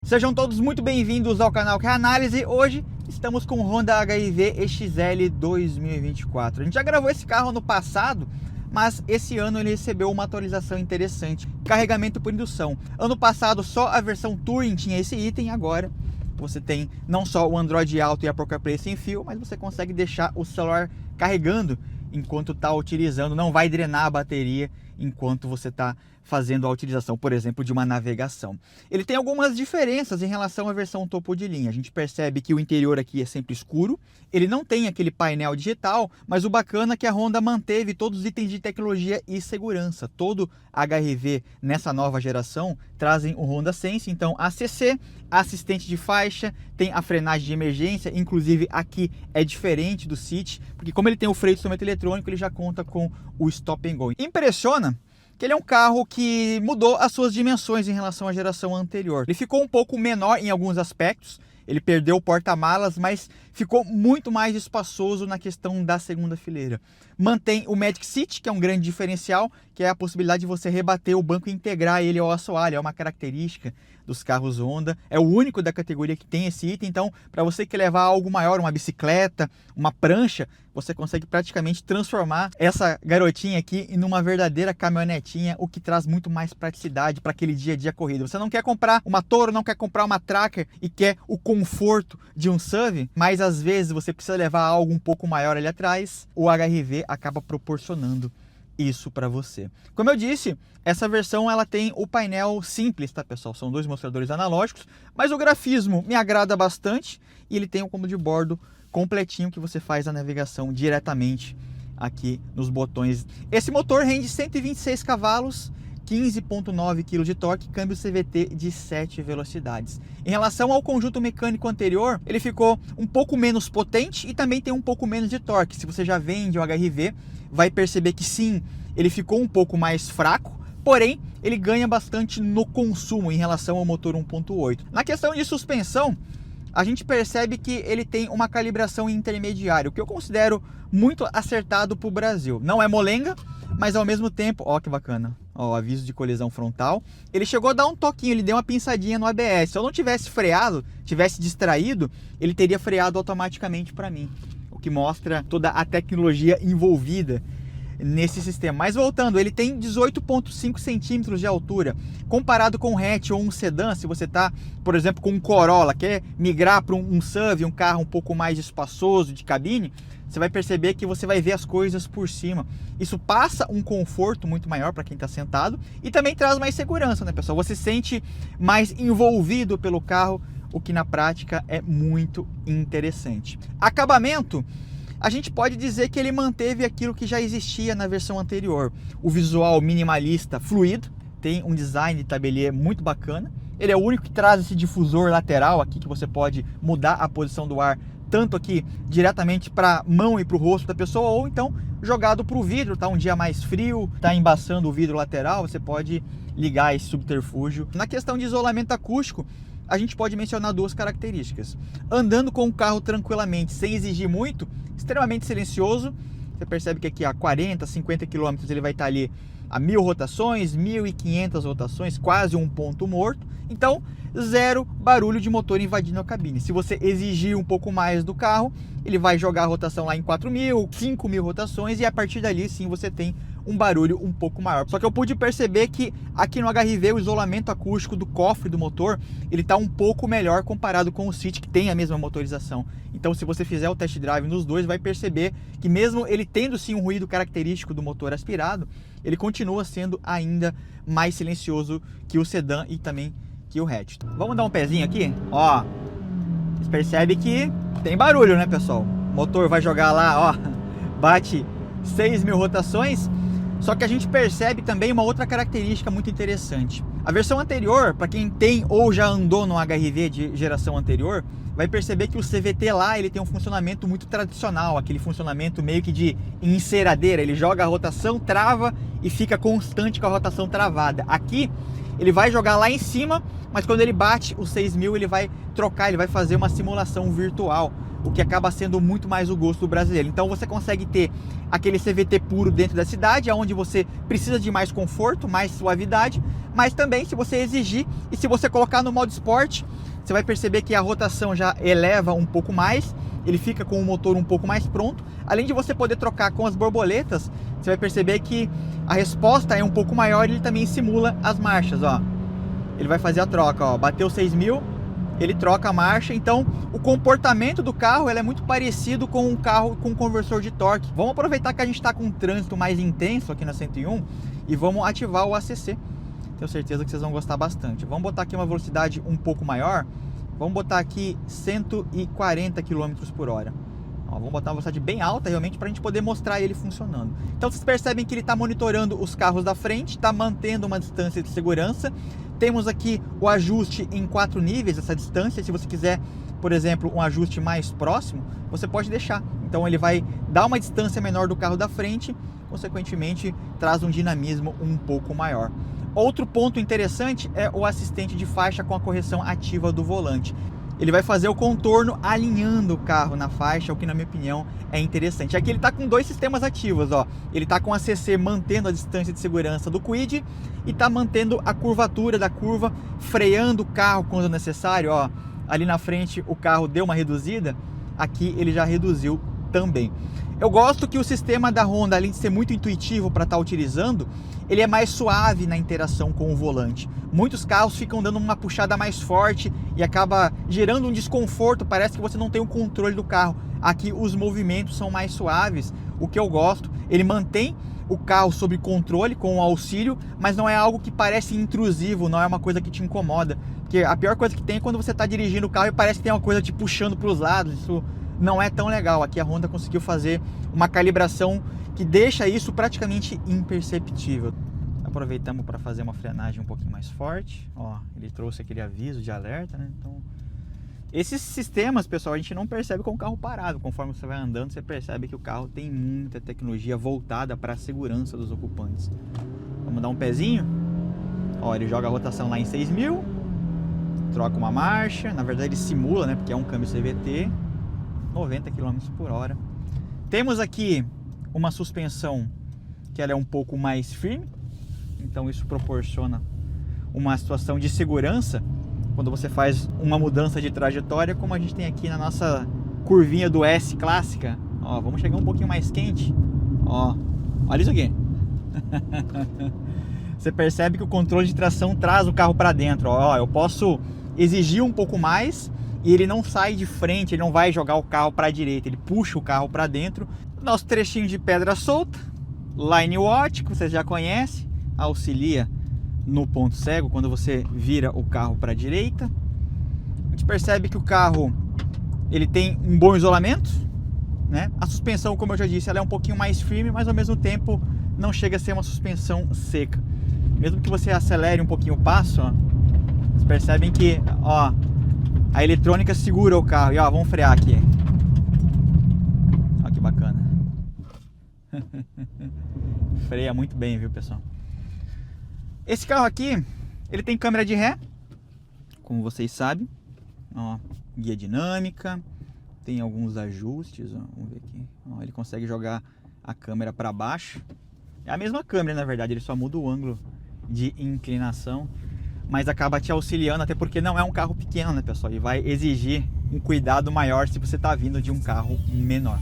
Sejam todos muito bem-vindos ao canal Car Análise. Hoje estamos com o Honda HR-V EXL 2024. A gente já gravou esse carro no passado, mas esse ano ele recebeu uma atualização interessante. Carregamento por indução. Ano passado só a versão Touring tinha esse item, agora você tem não só o Android Auto e a Apple CarPlay sem fio, mas você consegue deixar o celular carregando enquanto está utilizando, não vai drenar a bateria enquanto você está fazendo a utilização, por exemplo, de uma navegação. Ele tem algumas diferenças em relação à versão topo de linha. A gente percebe que o interior aqui é sempre escuro, ele não tem aquele painel digital, mas o bacana é que a Honda manteve todos os itens de tecnologia e segurança. Todo HR-V nessa nova geração trazem o Honda Sense, então ACC, assistente de faixa, tem a frenagem de emergência, inclusive aqui é diferente do City, porque como ele tem o freio de instrumento eletrônico, ele já conta com o Stop and Go. Impressiona que ele é um carro que mudou as suas dimensões em relação à geração anterior. Ele ficou um pouco menor em alguns aspectos, ele perdeu o porta-malas, mas ficou muito mais espaçoso na questão da segunda fileira. Mantém o Magic Seat, que é um grande diferencial, que é a possibilidade de você rebater o banco e integrar ele ao assoalho. É uma característica dos carros Honda, é o único da categoria que tem esse item. Então, para você que levar algo maior, uma bicicleta, uma prancha, você consegue praticamente transformar essa garotinha aqui em uma verdadeira caminhonetinha, o que traz muito mais praticidade para aquele dia a dia corrido. Você não quer comprar uma Toro, não quer comprar uma Tracker e quer o conforto de um SUV, mas às vezes você precisa levar algo um pouco maior ali atrás, o HR-V acaba proporcionando isso para você. Como eu disse, essa versão ela tem o painel simples, tá pessoal? São dois mostradores analógicos, mas o grafismo me agrada bastante e ele tem um comando de bordo completinho que você faz a navegação diretamente aqui nos botões. Esse motor rende 126 cavalos, 15,9 kg de torque, câmbio CVT de 7 velocidades. Em relação ao conjunto mecânico anterior, ele ficou um pouco menos potente e também tem um pouco menos de torque. Se você já vende o HR-V, vai perceber que sim, ele ficou um pouco mais fraco, porém ele ganha bastante no consumo em relação ao motor 1.8. Na questão de suspensão, a gente percebe que ele tem uma calibração intermediária, o que eu considero muito acertado para o Brasil. Não é molenga, mas ao mesmo tempo, ó que bacana, ó, aviso de colisão frontal. Ele chegou a dar um toquinho, ele deu uma pinçadinha no ABS. Se eu não tivesse freado, tivesse distraído, ele teria freado automaticamente para mim, o que mostra toda a tecnologia envolvida nesse sistema. Mas voltando, ele tem 18,5 centímetros de altura. Comparado com um hatch ou um sedã, se você está, por exemplo, com um Corolla, quer migrar para um SUV, um carro um pouco mais espaçoso de cabine, você vai perceber que você vai ver as coisas por cima. Isso passa um conforto muito maior para quem está sentado e também traz mais segurança, né, pessoal? Você se sente mais envolvido pelo carro, o que na prática é muito interessante. Acabamento, a gente pode dizer que ele manteve aquilo que já existia na versão anterior. O visual minimalista fluido, tem um design de tabelier muito bacana. Ele é o único que traz esse difusor lateral aqui, que você pode mudar a posição do ar, tanto aqui diretamente para a mão e para o rosto da pessoa, ou então jogado para o vidro, tá um dia mais frio, tá embaçando o vidro lateral, você pode ligar esse subterfúgio. Na questão de isolamento acústico, a gente pode mencionar duas características. Andando com o carro tranquilamente, sem exigir muito, extremamente silencioso. Você percebe que aqui a 40, 50 km ele vai estar ali a 1000 rotações, 1500 rotações, quase um ponto morto. Então, zero barulho de motor invadindo a cabine. Se você exigir um pouco mais do carro, ele vai jogar a rotação lá em 4000, 5000 rotações e a partir dali sim você tem um barulho um pouco maior. Só que eu pude perceber que aqui no HR-V o isolamento acústico do cofre do motor, ele está um pouco melhor comparado com o City, que tem a mesma motorização. Então se você fizer o test drive nos dois, vai perceber que mesmo ele tendo sim um ruído característico do motor aspirado, ele continua sendo ainda mais silencioso que o sedã e também que o hatch. Vamos dar um pezinho aqui? Ó, vocês percebem que tem barulho, né, pessoal? O motor vai jogar lá, ó, bate 6.000 rotações. Só que a gente percebe também uma outra característica muito interessante. A versão anterior, para quem tem ou já andou no HR-V de geração anterior, vai perceber que o CVT lá ele tem um funcionamento muito tradicional, aquele funcionamento meio que de enceradeira. Ele joga a rotação, trava e fica constante com a rotação travada. Aqui Ele vai jogar lá em cima, mas quando ele bate os 6.000, ele vai trocar, ele vai fazer uma simulação virtual, o que acaba sendo muito mais o gosto do brasileiro. Então você consegue ter aquele CVT puro dentro da cidade, onde você precisa de mais conforto, mais suavidade, mas também se você exigir e se você colocar no modo esporte, você vai perceber que a rotação já eleva um pouco mais, ele fica com o motor um pouco mais pronto. Além de você poder trocar com as borboletas, você vai perceber que a resposta é um pouco maior e ele também simula as marchas, ó. Ele vai fazer a troca, ó, bateu 6.000, ele troca a marcha. Então o comportamento do carro é muito parecido com um carro com conversor de torque. Vamos aproveitar que a gente está com um trânsito mais intenso aqui na 101 e vamos ativar o ACC. Tenho certeza que vocês vão gostar bastante. Vamos botar aqui uma velocidade um pouco maior. Vamos botar aqui 140 km por hora. Ó, vamos botar uma velocidade bem alta realmente para a gente poder mostrar ele funcionando. Então vocês percebem que ele está monitorando os carros da frente, está mantendo uma distância de segurança. Temos aqui o ajuste em 4 níveis, essa distância. Se você quiser, por exemplo, um ajuste mais próximo, você pode deixar. Então ele vai dar uma distância menor do carro da frente, consequentemente traz um dinamismo um pouco maior. Outro ponto interessante é o assistente de faixa com a correção ativa do volante. Ele vai fazer o contorno alinhando o carro na faixa, o que na minha opinião é interessante. Aqui ele está com 2 sistemas ativos, ó. Ele está com a ACC mantendo a distância de segurança do Kwid e está mantendo a curvatura da curva, freando o carro quando necessário, ó. Ali na frente o carro deu uma reduzida, aqui ele já reduziu também. Eu gosto que o sistema da Honda, além de ser muito intuitivo para estar utilizando, ele é mais suave na interação com o volante. Muitos carros ficam dando uma puxada mais forte e acaba gerando um desconforto, parece que você não tem o controle do carro. Aqui os movimentos são mais suaves, o que eu gosto. Ele mantém o carro sob controle com o auxílio, mas não é algo que parece intrusivo, não é uma coisa que te incomoda. Porque a pior coisa que tem é quando você está dirigindo o carro e parece que tem uma coisa te puxando para os lados. Isso não é tão legal. Aqui a Honda conseguiu fazer uma calibração que deixa isso praticamente imperceptível. Aproveitamos para fazer uma frenagem um pouquinho mais forte. Ó, ele trouxe aquele aviso de alerta, né? Então, esses sistemas, pessoal, a gente não percebe com o carro parado. Conforme você vai andando, você percebe que o carro tem muita tecnologia voltada para a segurança dos ocupantes. Vamos dar um pezinho. Ó, ele joga a rotação lá em 6.000, troca uma marcha. Na verdade ele simula, né? Porque é um câmbio CVT, 90 km por hora. Temos aqui uma suspensão que ela é um pouco mais firme, então isso proporciona uma situação de segurança quando você faz uma mudança de trajetória, como a gente tem aqui na nossa curvinha do S clássica. Ó, vamos chegar um pouquinho mais quente. Ó, olha isso aqui. Você percebe que o controle de tração traz o carro para dentro. Ó, eu posso exigir um pouco mais e ele não sai de frente, ele não vai jogar o carro para a direita, ele puxa o carro para dentro. Nosso trechinho de pedra solta, Line Watch, que você já conhece, auxilia no ponto cego quando você vira o carro para a direita. A gente percebe que o carro ele tem um bom isolamento, né? A suspensão, como eu já disse, ela é um pouquinho mais firme, mas ao mesmo tempo não chega a ser uma suspensão seca. Mesmo que você acelere um pouquinho o passo, ó, vocês percebem que, ó, a eletrônica segura o carro. E ó, vamos frear aqui. Olha que bacana. Freia muito bem, viu, pessoal? Esse carro aqui, ele tem câmera de ré, como vocês sabem. Ó, guia dinâmica. Tem alguns ajustes, ó, vamos ver aqui. Ó, ele consegue jogar a câmera para baixo. É a mesma câmera, na verdade, ele só muda o ângulo de inclinação, mas acaba te auxiliando, até porque não é um carro pequeno, né, pessoal? E vai exigir um cuidado maior se você está vindo de um carro menor.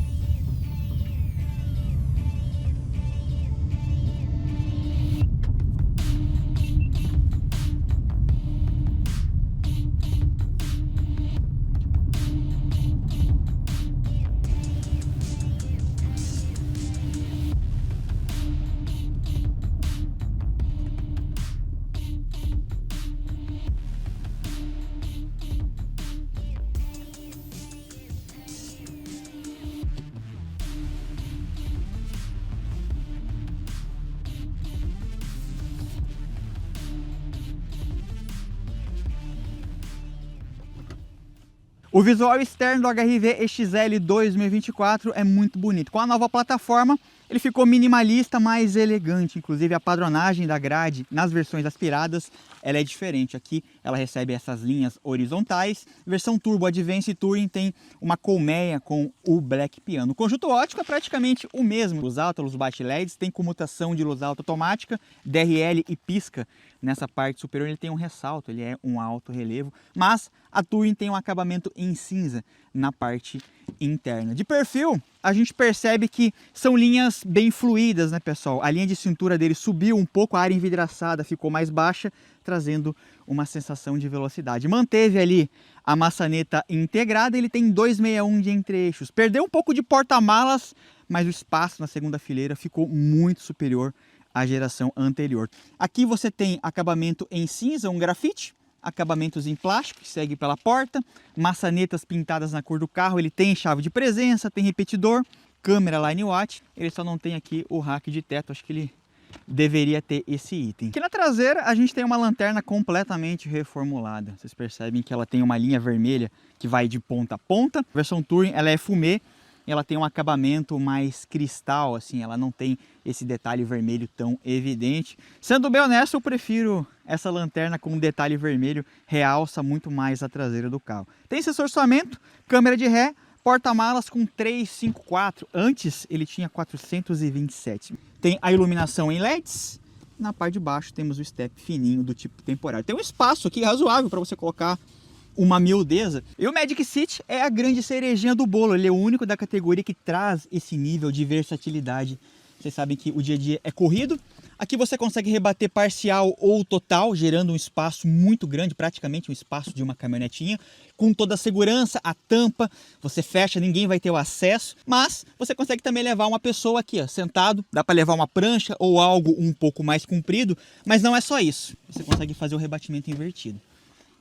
O visual externo do HR-V XL 2024 é muito bonito. Com a nova plataforma, Ele ficou minimalista, mais elegante. Inclusive a padronagem da grade nas versões aspiradas, ela é diferente. Aqui ela recebe essas linhas horizontais. Versão Turbo, Advance e Touring tem uma colmeia com o Black Piano. O conjunto óptico é praticamente o mesmo. Luz alta, luz baixa LEDs, tem comutação de luz alta automática, DRL e pisca. Nessa parte superior ele tem um ressalto, ele é um alto relevo, mas a Touring tem um acabamento em cinza na parte interna. De perfil, a gente percebe que são linhas bem fluídas, né, pessoal? A linha de cintura dele subiu um pouco, a área envidraçada ficou mais baixa, trazendo uma sensação de velocidade. Manteve ali a maçaneta integrada, ele tem 261 de entre-eixos. Perdeu um pouco de porta-malas, mas o espaço na segunda fileira ficou muito superior à geração anterior. Aqui você tem acabamento em cinza, um grafite, acabamentos em plástico, que segue pela porta, maçanetas pintadas na cor do carro, ele tem chave de presença, tem repetidor, câmera Line Watch, ele só não tem aqui o rack de teto, acho que ele deveria ter esse item. Aqui na traseira a gente tem uma lanterna completamente reformulada, vocês percebem que ela tem uma linha vermelha que vai de ponta a ponta. A versão Touring ela é fumê, ela tem um acabamento mais cristal, assim, ela não tem esse detalhe vermelho tão evidente. Sendo bem honesto, eu prefiro essa lanterna com um detalhe vermelho, realça muito mais a traseira do carro. Tem sensor de estacionamento, câmera de ré, porta-malas com 354, antes ele tinha 427. Tem a iluminação em LEDs, na parte de baixo temos o step fininho do tipo temporário. Tem um espaço aqui razoável para você colocar uma miudeza. E o Magic Seat é a grande cerejinha do bolo, ele é o único da categoria que traz esse nível de versatilidade. Vocês sabem que o dia a dia é corrido. Aqui você consegue rebater parcial ou total, gerando um espaço muito grande, praticamente um espaço de uma caminhonetinha, com toda a segurança, a tampa, você fecha, ninguém vai ter o acesso, mas você consegue também levar uma pessoa aqui, ó, sentado, dá para levar uma prancha ou algo um pouco mais comprido, mas não é só isso, você consegue fazer o rebatimento invertido.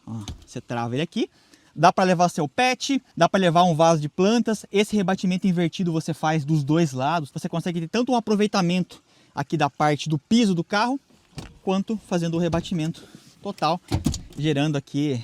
Ó, você trava ele aqui, dá para levar seu pet, dá para levar um vaso de plantas. Esse rebatimento invertido você faz dos dois lados. Você consegue ter tanto um aproveitamento aqui da parte do piso do carro, quanto fazendo o rebatimento total, gerando aqui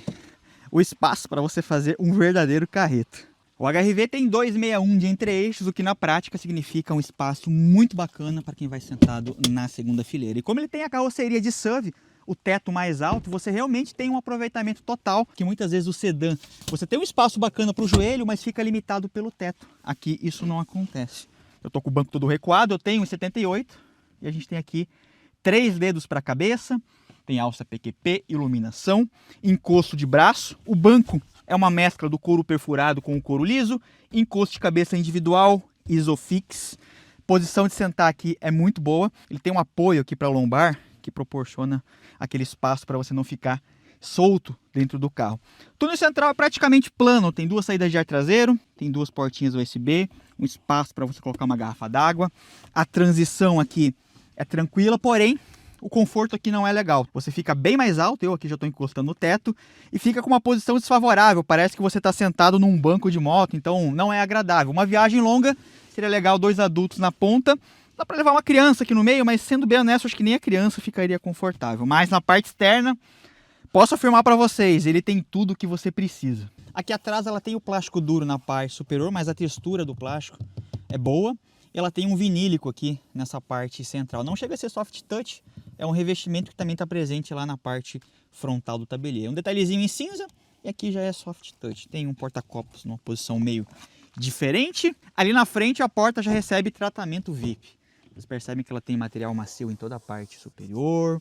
o espaço para você fazer um verdadeiro carreto. O HR-V tem 261 de entre-eixos, o que na prática significa um espaço muito bacana para quem vai sentado na segunda fileira. E como ele tem a carroceria de SUV, o teto mais alto, você realmente tem um aproveitamento total, que muitas vezes o sedã, você tem um espaço bacana para o joelho, mas fica limitado pelo teto. Aqui isso não acontece. Eu tô com o banco todo recuado, eu tenho 1,78 e a gente tem aqui 3 dedos para a cabeça, tem alça PQP, iluminação, encosto de braço, o banco é uma mescla do couro perfurado com o couro liso, encosto de cabeça individual, Isofix, posição de sentar aqui é muito boa, ele tem um apoio aqui para a lombar, que proporciona aquele espaço para você não ficar solto dentro do carro. O túnel central é praticamente plano, tem 2 saídas de ar traseiro, tem 2 portinhas USB, um espaço para você colocar uma garrafa d'água. A transição aqui é tranquila, porém o conforto aqui não é legal. Você fica bem mais alto, eu aqui já estou encostando no teto, e fica com uma posição desfavorável, parece que você está sentado num banco de moto, então não é agradável. Uma viagem longa, seria legal 2 adultos na ponta. Dá para levar uma criança aqui no meio, mas sendo bem honesto, acho que nem a criança ficaria confortável. Mas na parte externa, posso afirmar para vocês, ele tem tudo o que você precisa. Aqui atrás ela tem o plástico duro na parte superior, mas a textura do plástico é boa. Ela tem um vinílico aqui nessa parte central. Não chega a ser soft touch, é um revestimento que também está presente lá na parte frontal do tablier. Um detalhezinho em cinza e aqui já é soft touch. Tem um porta-copos numa posição meio diferente. Ali na frente a porta já recebe tratamento VIP. Vocês percebem que ela tem material macio em toda a parte superior,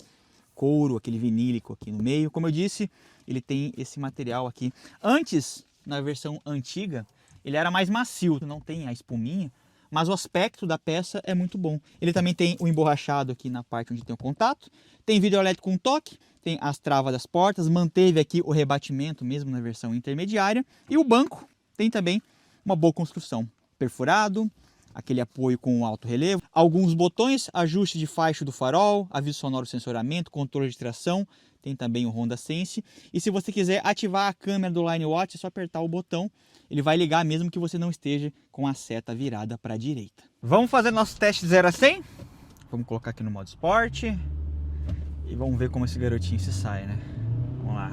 couro, aquele vinílico aqui no meio. Como eu disse, ele tem esse material aqui. Antes, na versão antiga, ele era mais macio, não tem a espuminha, mas o aspecto da peça é muito bom. Ele também tem o emborrachado aqui na parte onde tem o contato, tem vidro elétrico com toque, tem as travas das portas, manteve aqui o rebatimento mesmo na versão intermediária, e o banco tem também uma boa construção, perfurado, aquele apoio com alto relevo, alguns botões, ajuste de faixa do farol, aviso sonoro, sensoramento, controle de tração, tem também o Honda Sense. E se você quiser ativar a câmera do Line Watch, é só apertar o botão, ele vai ligar mesmo que você não esteja com a seta virada para a direita. Vamos fazer nosso teste de 0 a 100? Vamos colocar aqui no modo esporte e vamos ver como esse garotinho se sai, né? Vamos lá.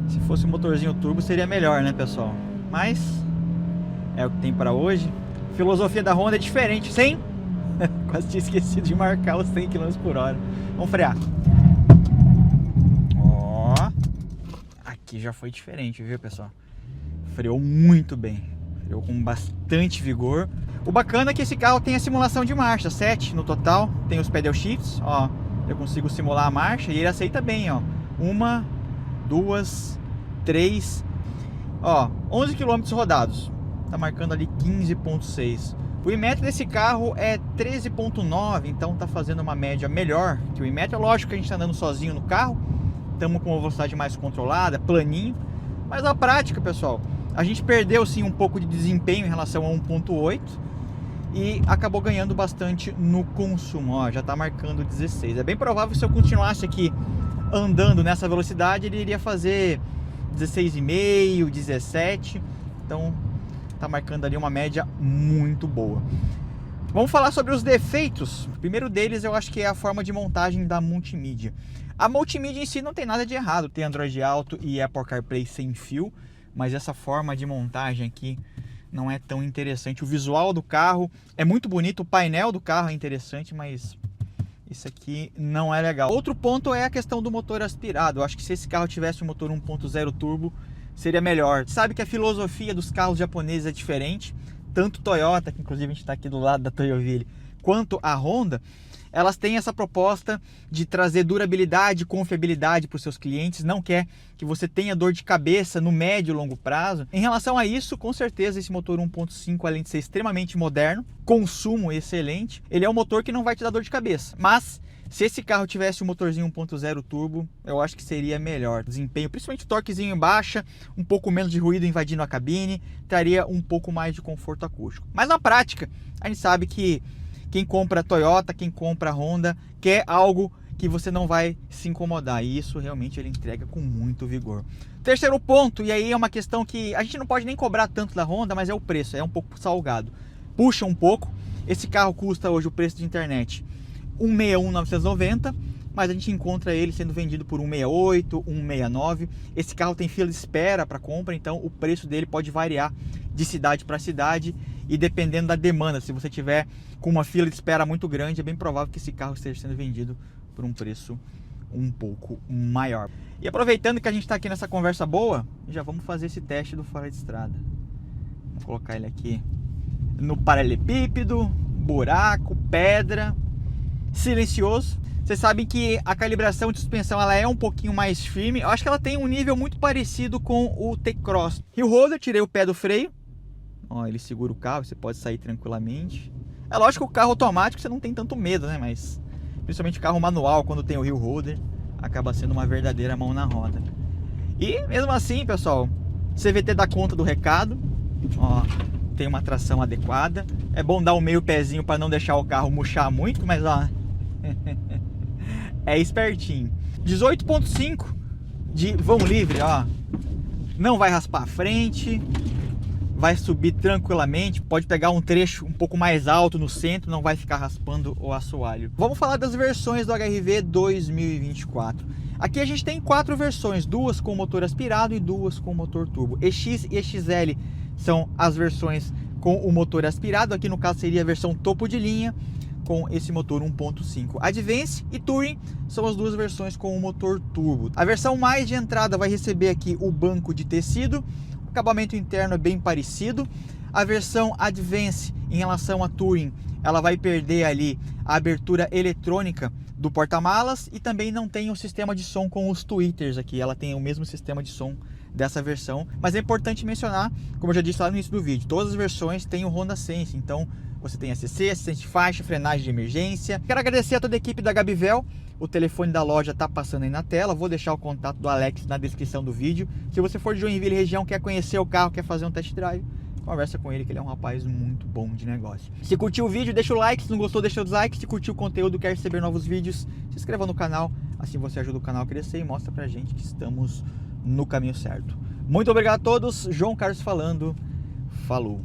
Se fosse um motorzinho turbo seria melhor, né, pessoal? Mas é o que tem para hoje. filosofia da Honda é diferente. 100? Quase tinha esquecido de marcar os 100 km por hora. Vamos frear. Ó, aqui já foi diferente, viu, pessoal? Freou muito bem. Freou com bastante vigor. O bacana é que esse carro tem a simulação de marcha, 7 no total. Tem os pedal shifts, ó. Eu consigo simular a marcha e ele aceita bem, ó. 1, 2, 3. Ó, 11 km rodados. Tá marcando ali 15,6. O Inmetro desse carro é 13,9, então tá fazendo uma média melhor que o Inmetro. É lógico que a gente tá andando sozinho no carro, estamos com uma velocidade mais controlada, planinho. Mas na prática, pessoal, a gente perdeu sim um pouco de desempenho em relação a 1,8 e acabou ganhando bastante no consumo. Ó, já tá marcando 16. É bem provável que se eu continuasse aqui andando nessa velocidade, ele iria fazer 16,5, 17. Então tá marcando ali uma média muito boa. Vamos falar sobre os defeitos. O primeiro deles eu acho que é a forma de montagem da multimídia. A multimídia em si não tem nada de errado, tem Android Auto e Apple CarPlay sem fio, mas essa forma de montagem aqui não é tão interessante. O visual do carro é muito bonito, o painel do carro é interessante, mas isso aqui não é legal. Outro ponto é a questão do motor aspirado. Eu acho que se esse carro tivesse um motor 1.0 turbo, seria melhor. Sabe que a filosofia dos carros japoneses é diferente. Tanto Toyota, que inclusive a gente está aqui do lado da Toyoville, quanto a Honda, elas têm essa proposta de trazer durabilidade e confiabilidade para os seus clientes. Não quer que você tenha dor de cabeça no médio e longo prazo. Em relação a isso, com certeza esse motor 1.5, além de ser extremamente moderno, consumo excelente, ele é um motor que não vai te dar dor de cabeça. Mas se esse carro tivesse um motorzinho 1.0 turbo, eu acho que seria melhor. Desempenho, principalmente o torquezinho em baixa, um pouco menos de ruído invadindo a cabine, traria um pouco mais de conforto acústico. Mas na prática, a gente sabe que quem compra Toyota, quem compra Honda, quer algo que você não vai se incomodar. E isso realmente ele entrega com muito vigor. Terceiro ponto, e aí é uma questão que a gente não pode nem cobrar tanto da Honda, mas é o preço, é um pouco salgado. Puxa um pouco. Esse carro custa hoje o preço de internet 161.990, mas a gente encontra ele sendo vendido por 168, 169. Esse carro tem fila de espera para compra, então o preço dele pode variar de cidade para cidade e dependendo da demanda. Se você tiver com uma fila de espera muito grande, é bem provável que esse carro esteja sendo vendido por um preço um pouco maior. E aproveitando que a gente está aqui nessa conversa boa, já vamos fazer esse teste do fora de estrada. Vou colocar ele aqui no paralelepípedo, buraco, pedra, silencioso. Vocês sabem que a calibração de suspensão ela é um pouquinho mais firme. Eu acho que ela tem um nível muito parecido com o T-Cross. Hill Holder, tirei o pé do freio. Ó, ele segura o carro, você pode sair tranquilamente. É lógico que o carro automático você não tem tanto medo, né? Mas principalmente o carro manual, quando tem o Hill Holder, acaba sendo uma verdadeira mão na roda. E mesmo assim, pessoal, CVT dá conta do recado. Ó, tem uma tração adequada. É bom dar o meio pezinho para não deixar o carro murchar muito, mas ó, é espertinho. 18.5 de vão livre, ó. Não vai raspar a frente, vai subir tranquilamente, pode pegar um trecho um pouco mais alto no centro, não vai ficar raspando o assoalho. Vamos falar das versões do HR-V 2024. Aqui a gente tem 4 versões, 2 com motor aspirado e 2 com motor turbo. EX e EXL são as versões com o motor aspirado, aqui no caso seria a versão topo de linha com esse motor 1.5. Advance e Touring são as duas versões com o motor turbo. A versão mais de entrada vai receber aqui o banco de tecido, o acabamento interno é bem parecido. A versão Advance em relação a Touring, ela vai perder ali a abertura eletrônica do porta-malas e também não tem o sistema de som com os tweeters aqui, ela tem o mesmo sistema de som dessa versão, mas é importante mencionar, como eu já disse lá no início do vídeo, todas as versões têm o Honda Sense, então você tem ACC, assistente de faixa, frenagem de emergência. Quero agradecer a toda a equipe da Gabivel, o telefone da loja está passando aí na tela, vou deixar o contato do Alex na descrição do vídeo. Se você for de Joinville região, quer conhecer o carro, quer fazer um test drive, conversa com ele que ele é um rapaz muito bom de negócio. Se curtiu o vídeo, deixa o like, se não gostou, deixa o dislike. Se curtiu o conteúdo, quer receber novos vídeos, se inscreva no canal, assim você ajuda o canal a crescer e mostra pra gente que estamos no caminho certo. Muito obrigado a todos, João Carlos falando, falou!